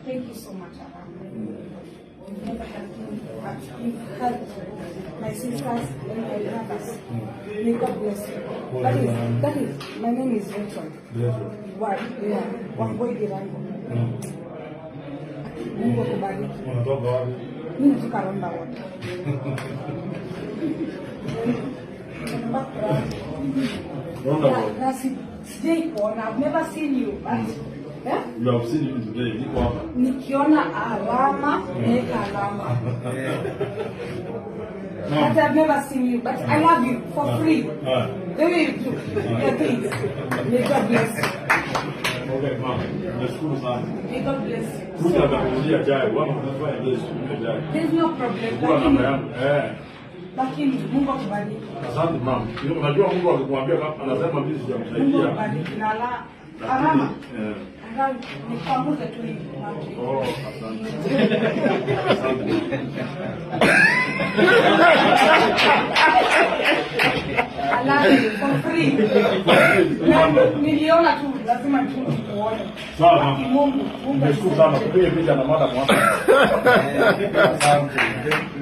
Thank you so much, Aram. You've never helped me, but you've helped my sisters and my brothers. May God bless you. That is, my name is Rachel. What? Yeah, Wangoi Girango. Mungu akubariki. Unatoka wapi? Mimi kutoka Ronda wote. I've never seen you, but yeah? You have seen him today. Niko hapa. Nikiona alama, neka alama. But I've never seen you, but I love you for free. The way you do your things. May God bless you. Okay, mama. Nashukuru sana. May God bless you. Kuja atakuja jai. Wao wanafanya ndio siku jai. There's no problem. Kwa namba yangu. Lakini Mungu akubariki. Asante mama. Unajua Mungu akikwambia anasema mimi Mungu sijamsaidia. akubariki na alama. Angalau nipanguze tu hivi. Oh, asante. I love you for free. Niliona tu lazima tu tuone. Sawa. Mungu Nashukuru sana. Pia picha na mada mwa.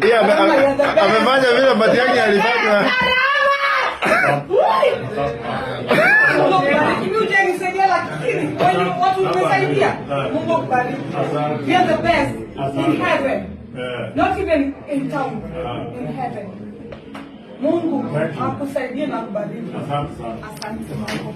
Yeye amefanya vile Matiang'i alifanya. Mungu akubariki. You are the best in heaven. Not even in town, in heaven. Mungu akusaidie na kubariki. Asante sana. Asante Mungu.